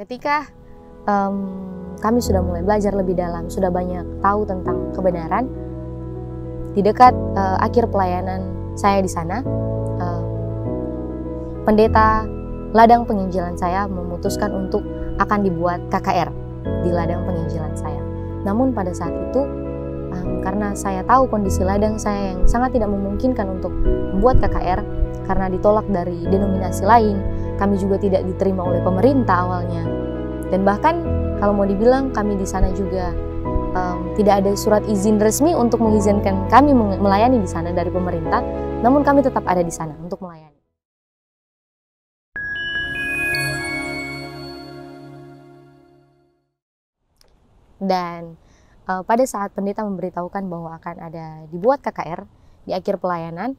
Ketika kami sudah mulai belajar lebih dalam, sudah banyak tahu tentang kebenaran, di dekat akhir pelayanan saya di sana, pendeta ladang penginjilan saya memutuskan untuk akan dibuat KKR di ladang penginjilan saya. Namun pada saat itu, karena saya tahu kondisi ladang saya yang sangat tidak memungkinkan untuk membuat KKR, karena ditolak dari denominasi lain, kami juga tidak diterima oleh pemerintah awalnya. Dan bahkan kalau mau dibilang kami di sana juga tidak ada surat izin resmi untuk mengizinkan kami melayani di sana dari pemerintah, namun kami tetap ada di sana untuk melayani. Dan pada saat pendeta memberitahukan bahwa akan ada dibuat KKR di akhir pelayanan,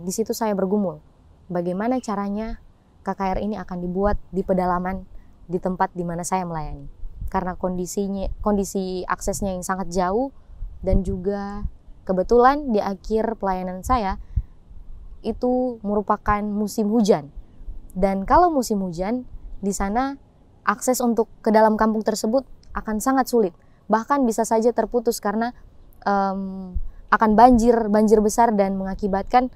di situ saya bergumul bagaimana caranya KKR ini akan dibuat di pedalaman di tempat di mana saya melayani, karena kondisi aksesnya yang sangat jauh, dan juga kebetulan di akhir pelayanan saya itu merupakan musim hujan, dan kalau musim hujan di sana akses untuk ke dalam kampung tersebut akan sangat sulit, bahkan bisa saja terputus karena akan banjir besar dan mengakibatkan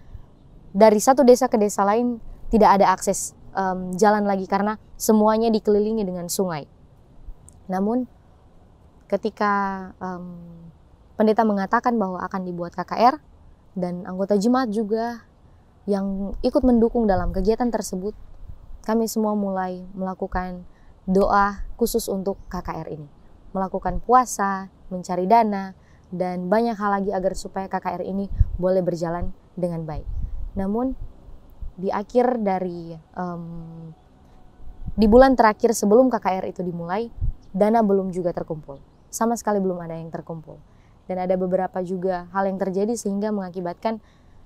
dari satu desa ke desa lain tidak ada akses jalan lagi karena semuanya dikelilingi dengan sungai. Namun ketika pendeta mengatakan bahwa akan dibuat KKR dan anggota jemaat juga yang ikut mendukung dalam kegiatan tersebut, kami semua mulai melakukan doa khusus untuk KKR ini, melakukan puasa, mencari dana, dan banyak hal lagi agar supaya KKR ini boleh berjalan dengan baik. Namun di akhir dari di bulan terakhir sebelum KKR itu dimulai, dana belum juga terkumpul, sama sekali belum ada yang terkumpul, dan ada beberapa juga hal yang terjadi sehingga mengakibatkan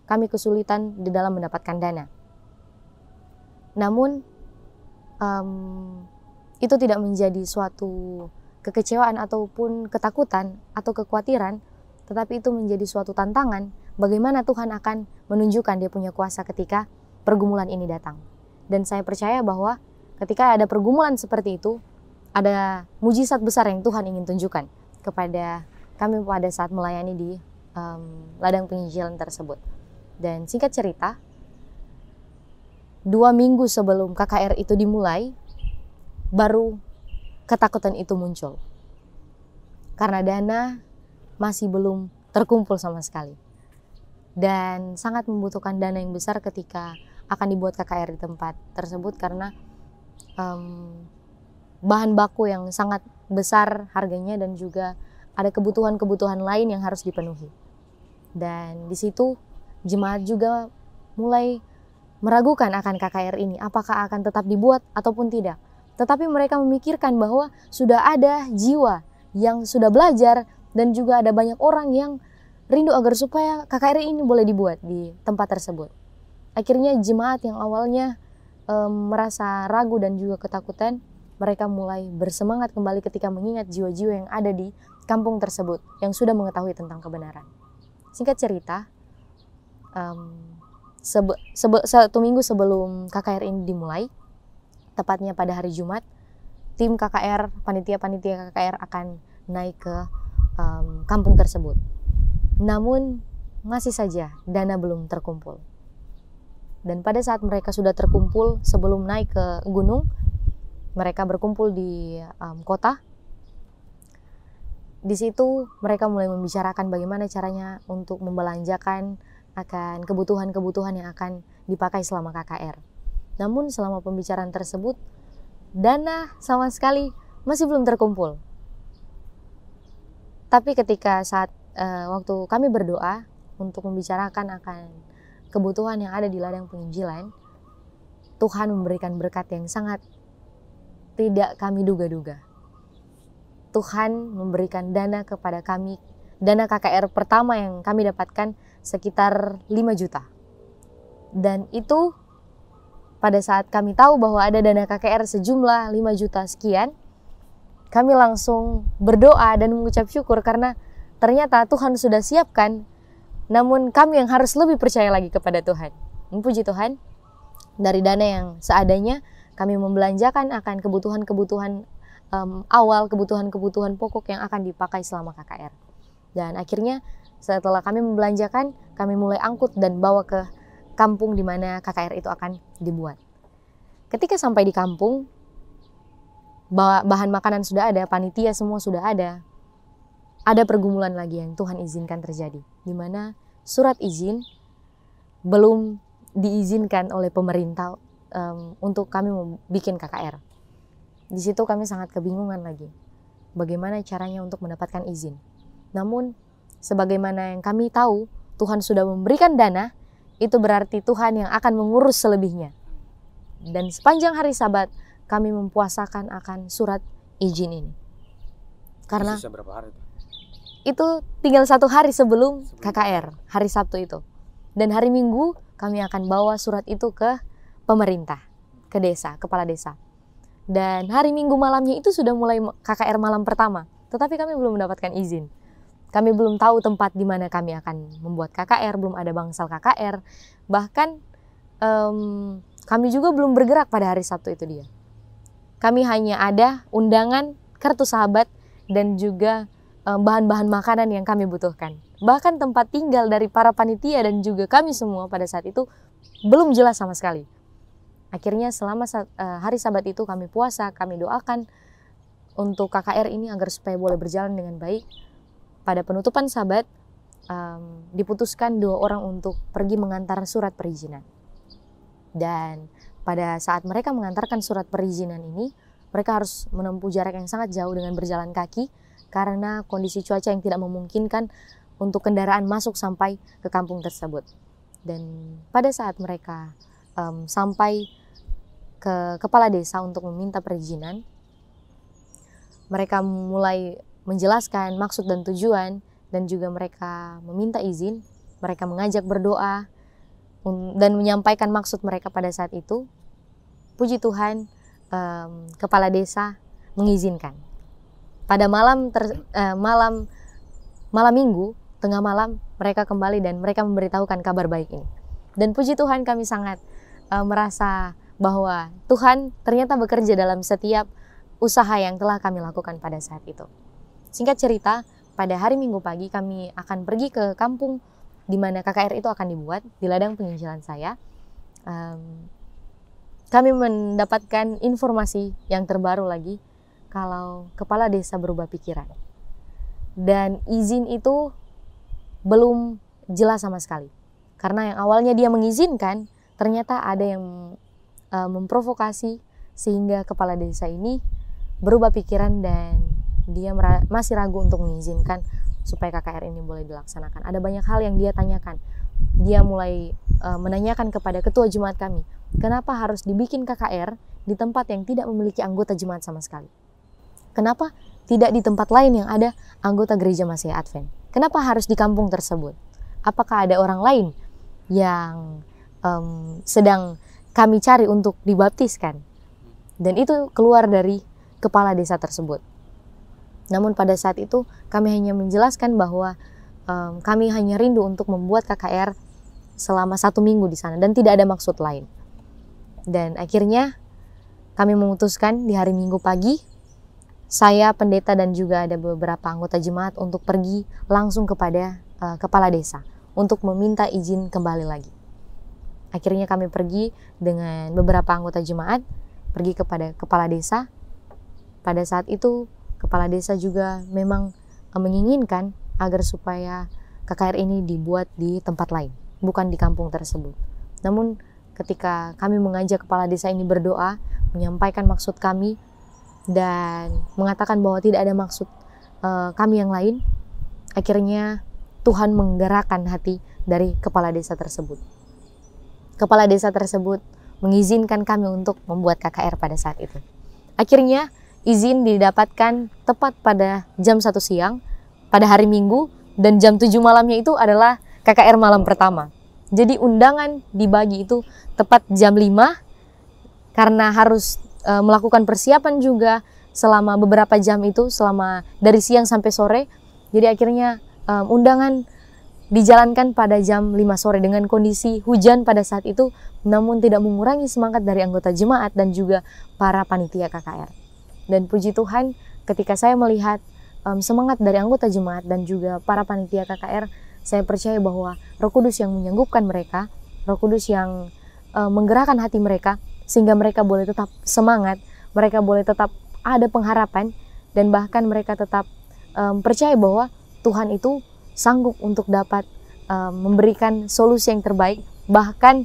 kami kesulitan di dalam mendapatkan dana. Namun itu tidak menjadi suatu kekecewaan ataupun ketakutan atau kekhawatiran, tetapi itu menjadi suatu tantangan bagaimana Tuhan akan menunjukkan Dia punya kuasa ketika pergumulan ini datang. Dan saya percaya bahwa ketika ada pergumulan seperti itu, ada mujizat besar yang Tuhan ingin tunjukkan kepada kami pada saat melayani di ladang penginjilan tersebut. Dan singkat cerita, 2 minggu sebelum KKR itu dimulai, baru ketakutan itu muncul. Karena dana masih belum terkumpul sama sekali. Dan sangat membutuhkan dana yang besar ketika akan dibuat KKR di tempat tersebut, karena bahan baku yang sangat besar harganya dan juga ada kebutuhan-kebutuhan lain yang harus dipenuhi. Dan di situ jemaat juga mulai meragukan akan KKR ini, apakah akan tetap dibuat ataupun tidak. Tetapi mereka memikirkan bahwa sudah ada jiwa yang sudah belajar dan juga ada banyak orang yang rindu agar supaya KKR ini boleh dibuat di tempat tersebut. Akhirnya jemaat yang awalnya merasa ragu dan juga ketakutan, mereka mulai bersemangat kembali ketika mengingat jiwa-jiwa yang ada di kampung tersebut yang sudah mengetahui tentang kebenaran. Singkat cerita, 1 minggu sebelum KKR ini dimulai, tepatnya pada hari Jumat, tim KKR, panitia-panitia KKR akan naik ke kampung tersebut. Namun masih saja dana belum terkumpul. Dan pada saat mereka sudah terkumpul sebelum naik ke gunung, mereka berkumpul di kota. Di situ mereka mulai membicarakan bagaimana caranya untuk membelanjakan akan kebutuhan-kebutuhan yang akan dipakai selama KKR. Namun selama pembicaraan tersebut, dana sama sekali masih belum terkumpul. Tapi ketika saat waktu kami berdoa untuk membicarakan akan kebutuhan yang ada di ladang penginjilan, Tuhan memberikan berkat yang sangat tidak kami duga-duga. Tuhan memberikan dana kepada kami, dana KKR pertama yang kami dapatkan sekitar 5 juta. Dan itu pada saat kami tahu bahwa ada dana KKR sejumlah 5 juta sekian, kami langsung berdoa dan mengucap syukur karena ternyata Tuhan sudah siapkan, namun kami yang harus lebih percaya lagi kepada Tuhan. Puji Tuhan, dari dana yang seadanya kami membelanjakan akan kebutuhan-kebutuhan awal, kebutuhan-kebutuhan pokok yang akan dipakai selama KKR. Dan akhirnya setelah kami membelanjakan, kami mulai angkut dan bawa ke kampung di mana KKR itu akan dibuat. Ketika sampai di kampung, bahan makanan sudah ada, panitia semua sudah ada. Ada pergumulan lagi yang Tuhan izinkan terjadi, di mana surat izin belum diizinkan oleh pemerintah untuk kami membuat KKR. Di situ kami sangat kebingungan lagi, bagaimana caranya untuk mendapatkan izin. Namun, sebagaimana yang kami tahu, Tuhan sudah memberikan dana, itu berarti Tuhan yang akan mengurus selebihnya. Dan sepanjang hari Sabat, kami mempuasakan akan surat izin ini. Karena sisa berapa hari itu? Itu tinggal 1 hari sebelum KKR, hari Sabtu itu. Dan hari Minggu kami akan bawa surat itu ke pemerintah, ke desa, kepala desa. Dan hari Minggu malamnya itu sudah mulai KKR malam pertama. Tetapi kami belum mendapatkan izin. Kami belum tahu tempat di mana kami akan membuat KKR, belum ada bangsal KKR. Bahkan kami juga belum bergerak pada hari Sabtu itu dia. Kami hanya ada undangan, kartu sahabat, dan juga bahan-bahan makanan yang kami butuhkan. Bahkan tempat tinggal dari para panitia dan juga kami semua pada saat itu belum jelas sama sekali. Akhirnya selama hari Sabat itu kami puasa, kami doakan untuk KKR ini agar supaya boleh berjalan dengan baik. Pada penutupan Sabat, diputuskan 2 orang untuk pergi mengantar surat perizinan. Dan pada saat mereka mengantarkan surat perizinan ini, mereka harus menempuh jarak yang sangat jauh dengan berjalan kaki, karena kondisi cuaca yang tidak memungkinkan untuk kendaraan masuk sampai ke kampung tersebut. Dan pada saat mereka sampai ke kepala desa untuk meminta perizinan, mereka mulai menjelaskan maksud dan tujuan, dan juga mereka meminta izin, mereka mengajak berdoa, dan menyampaikan maksud mereka pada saat itu. Puji Tuhan, kepala desa mengizinkan. Pada malam Minggu, tengah malam, mereka kembali dan mereka memberitahukan kabar baik ini. Dan puji Tuhan, kami sangat merasa bahwa Tuhan ternyata bekerja dalam setiap usaha yang telah kami lakukan pada saat itu. Singkat cerita, pada hari Minggu pagi kami akan pergi ke kampung di mana KKR itu akan dibuat, di ladang penginjilan saya. Kami mendapatkan informasi yang terbaru lagi, kalau kepala desa berubah pikiran. Dan izin itu belum jelas sama sekali. Karena yang awalnya dia mengizinkan, ternyata ada yang memprovokasi sehingga kepala desa ini berubah pikiran dan dia masih ragu untuk mengizinkan supaya KKR ini boleh dilaksanakan. Ada banyak hal yang dia tanyakan. Dia mulai menanyakan kepada ketua jemaat kami, kenapa harus dibikin KKR di tempat yang tidak memiliki anggota jemaat sama sekali? Kenapa tidak di tempat lain yang ada anggota gereja Masih Advent? Kenapa harus di kampung tersebut? Apakah ada orang lain yang sedang kami cari untuk dibaptiskan? Dan itu keluar dari kepala desa tersebut. Namun pada saat itu kami hanya menjelaskan bahwa kami hanya rindu untuk membuat KKR selama 1 minggu di sana dan tidak ada maksud lain. Dan akhirnya kami memutuskan di hari Minggu pagi, saya, pendeta, dan juga ada beberapa anggota jemaat untuk pergi langsung kepada kepala desa untuk meminta izin kembali lagi. Akhirnya kami pergi dengan beberapa anggota jemaat, pergi kepada kepala desa. Pada saat itu, kepala desa juga memang menginginkan agar supaya KKR ini dibuat di tempat lain, bukan di kampung tersebut. Namun ketika kami mengajak kepala desa ini berdoa, menyampaikan maksud kami, dan mengatakan bahwa tidak ada maksud kami yang lain, akhirnya Tuhan menggerakkan hati dari kepala desa tersebut. Kepala desa tersebut mengizinkan kami untuk membuat KKR pada saat itu. Akhirnya izin didapatkan tepat pada jam 1 siang pada hari Minggu, dan jam 7 malamnya itu adalah KKR malam pertama. Jadi undangan dibagi itu tepat jam 5 karena harus melakukan persiapan juga selama beberapa jam itu, selama dari siang sampai sore. Jadi akhirnya undangan dijalankan pada jam 5 sore dengan kondisi hujan pada saat itu, namun tidak mengurangi semangat dari anggota jemaat dan juga para panitia KKR. Dan puji Tuhan, ketika saya melihat semangat dari anggota jemaat dan juga para panitia KKR, saya percaya bahwa Roh Kudus yang menyanggupkan mereka, Roh Kudus yang menggerakkan hati mereka, sehingga mereka boleh tetap semangat, mereka boleh tetap ada pengharapan, dan bahkan mereka tetap percaya bahwa Tuhan itu sanggup untuk dapat memberikan solusi yang terbaik. Bahkan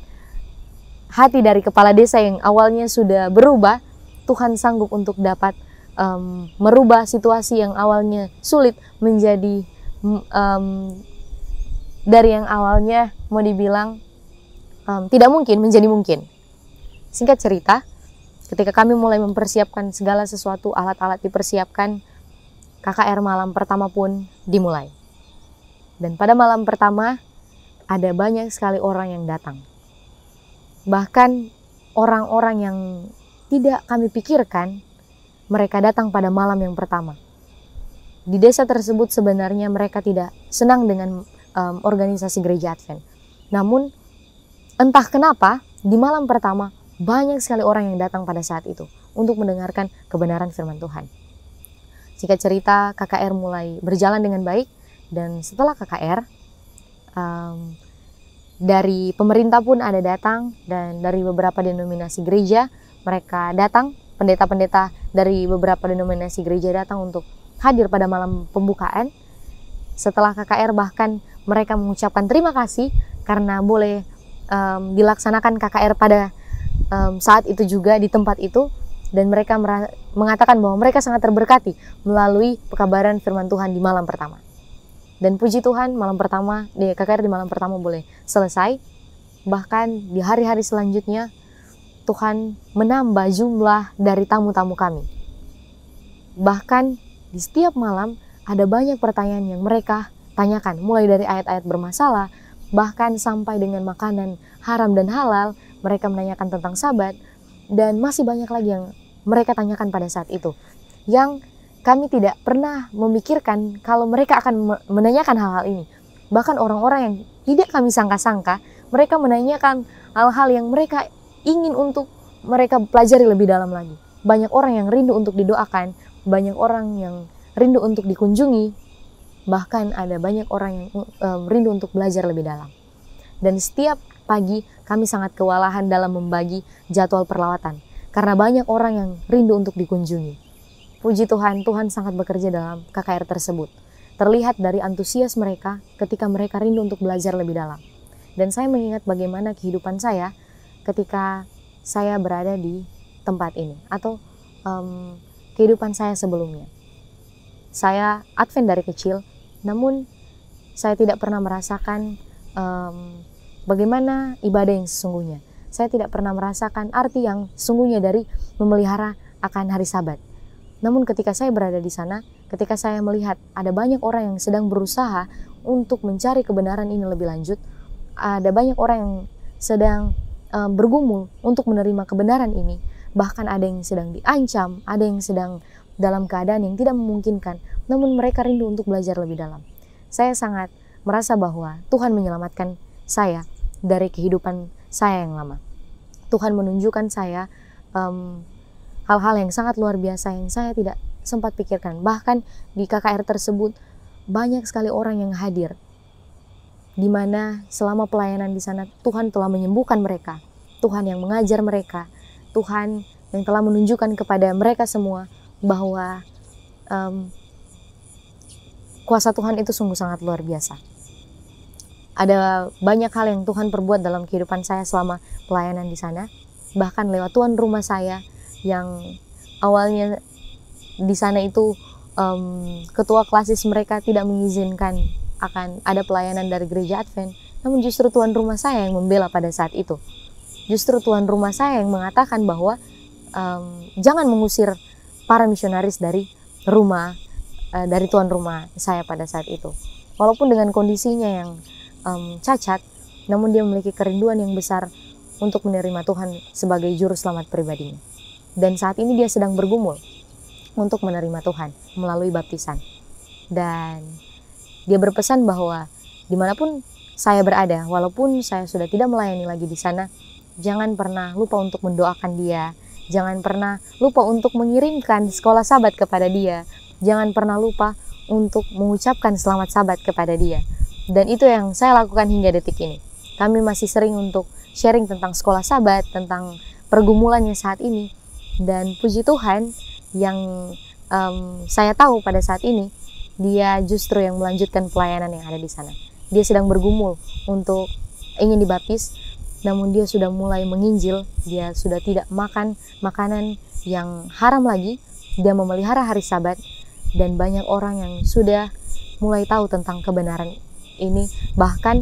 hati dari kepala desa yang awalnya sudah berubah, Tuhan sanggup untuk dapat merubah situasi yang awalnya sulit menjadi dari yang awalnya mau dibilang tidak mungkin menjadi mungkin. Singkat cerita, ketika kami mulai mempersiapkan segala sesuatu, alat-alat dipersiapkan, KKR malam pertama pun dimulai. Dan pada malam pertama, ada banyak sekali orang yang datang. Bahkan orang-orang yang tidak kami pikirkan, mereka datang pada malam yang pertama. Di desa tersebut sebenarnya mereka tidak senang dengan organisasi gereja Advent. Namun, entah kenapa, di malam pertama, banyak sekali orang yang datang pada saat itu untuk mendengarkan kebenaran firman Tuhan. Singkat cerita, KKR mulai berjalan dengan baik. Dan setelah KKR, dari pemerintah pun ada datang, dan dari beberapa denominasi gereja mereka datang, pendeta-pendeta dari beberapa denominasi gereja datang untuk hadir pada malam pembukaan. Setelah KKR bahkan mereka mengucapkan terima kasih karena boleh dilaksanakan KKR pada saat itu juga di tempat itu, dan mereka mengatakan bahwa mereka sangat terberkati melalui pekabaran firman Tuhan di malam pertama. Dan puji Tuhan, malam pertama, di KKR di malam pertama boleh selesai. Bahkan di hari-hari selanjutnya, Tuhan menambah jumlah dari tamu-tamu kami. Bahkan di setiap malam, ada banyak pertanyaan yang mereka tanyakan. Mulai dari ayat-ayat bermasalah, bahkan sampai dengan makanan haram dan halal, mereka menanyakan tentang Sabat. Dan masih banyak lagi yang mereka tanyakan pada saat itu, yang kami tidak pernah memikirkan kalau mereka akan menanyakan hal-hal ini. Bahkan orang-orang yang tidak kami sangka-sangka, mereka menanyakan hal-hal yang mereka ingin untuk mereka pelajari lebih dalam lagi. Banyak orang yang rindu untuk didoakan, banyak orang yang rindu untuk dikunjungi, bahkan ada banyak orang yang rindu untuk belajar lebih dalam. Dan setiap pagi kami sangat kewalahan dalam membagi jadwal perlawatan, karena banyak orang yang rindu untuk dikunjungi. Puji Tuhan, Tuhan sangat bekerja dalam KKR tersebut. Terlihat dari antusias mereka ketika mereka rindu untuk belajar lebih dalam. Dan saya mengingat bagaimana kehidupan saya ketika saya berada di tempat ini, atau kehidupan saya sebelumnya. Saya Advent dari kecil, namun saya tidak pernah merasakan bagaimana ibadah yang sesungguhnya. Saya tidak pernah merasakan arti yang sesungguhnya dari memelihara akan hari Sabat. Namun ketika saya berada di sana, ketika saya melihat ada banyak orang yang sedang berusaha untuk mencari kebenaran ini lebih lanjut, ada banyak orang yang sedang bergumul untuk menerima kebenaran ini, bahkan ada yang sedang diancam, ada yang sedang dalam keadaan yang tidak memungkinkan, namun mereka rindu untuk belajar lebih dalam. Saya sangat merasa bahwa Tuhan menyelamatkan saya dari kehidupan saya yang lama. Tuhan menunjukkan saya hal-hal yang sangat luar biasa yang saya tidak sempat pikirkan. Bahkan di KKR tersebut banyak sekali orang yang hadir, di mana selama pelayanan di sana Tuhan telah menyembuhkan mereka, Tuhan yang mengajar mereka, Tuhan yang telah menunjukkan kepada mereka semua bahwa kuasa Tuhan itu sungguh sangat luar biasa. Ada banyak hal yang Tuhan perbuat dalam kehidupan saya selama pelayanan di sana, bahkan lewat tuan rumah saya yang awalnya di sana itu ketua klasis mereka tidak mengizinkan akan ada pelayanan dari gereja Advent, namun justru tuan rumah saya yang membela pada saat itu. Justru tuan rumah saya yang mengatakan bahwa jangan mengusir para misionaris dari rumah, dari tuan rumah saya pada saat itu. Walaupun dengan kondisinya yang cacat, namun dia memiliki kerinduan yang besar untuk menerima Tuhan sebagai juru selamat pribadinya. Dan saat ini dia sedang bergumul untuk menerima Tuhan melalui baptisan. Dan dia berpesan bahwa dimanapun saya berada, walaupun saya sudah tidak melayani lagi di sana, jangan pernah lupa untuk mendoakan dia, jangan pernah lupa untuk mengirimkan sekolah sahabat kepada dia, jangan pernah lupa untuk mengucapkan selamat sahabat kepada dia. Dan itu yang saya lakukan hingga detik ini. Kami masih sering untuk sharing tentang sekolah sahabat, tentang pergumulannya saat ini. Dan puji Tuhan yang saya tahu pada saat ini, dia justru yang melanjutkan pelayanan yang ada di sana. Dia sedang bergumul untuk ingin dibaptis, namun dia sudah mulai menginjil, dia sudah tidak makan makanan yang haram lagi, dia memelihara hari Sabat, dan banyak orang yang sudah mulai tahu tentang kebenaran ini. Bahkan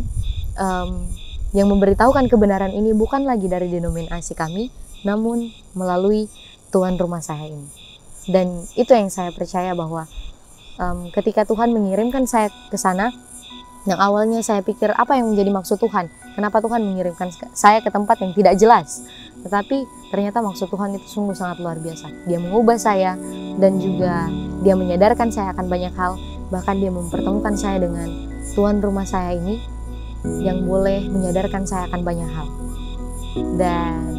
yang memberitahukan kebenaran ini bukan lagi dari denominasi kami, namun melalui tuan rumah saya ini. Dan itu yang saya percaya bahwa ketika Tuhan mengirimkan saya ke sana, yang awalnya saya pikir apa yang menjadi maksud Tuhan, kenapa Tuhan mengirimkan saya ke tempat yang tidak jelas, tetapi ternyata maksud Tuhan itu sungguh sangat luar biasa. Dia mengubah saya, dan juga dia menyadarkan saya akan banyak hal, bahkan dia mempertemukan saya dengan tuan rumah saya ini yang boleh menyadarkan saya akan banyak hal, dan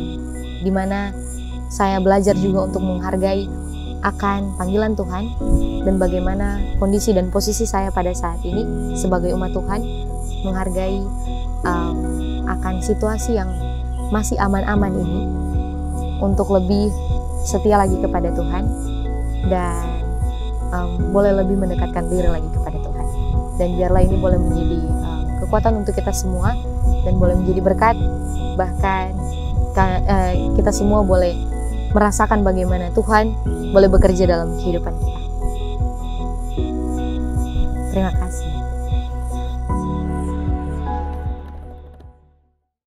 dimana saya belajar juga untuk menghargai akan panggilan Tuhan, dan bagaimana kondisi dan posisi saya pada saat ini sebagai umat Tuhan, menghargai akan situasi yang masih aman-aman ini untuk lebih setia lagi kepada Tuhan, dan boleh lebih mendekatkan diri lagi kepada Tuhan. Dan biarlah ini boleh menjadi kekuatan untuk kita semua, dan boleh menjadi berkat, bahkan kita semua boleh merasakan bagaimana Tuhan boleh bekerja dalam kehidupan kita. Terima kasih.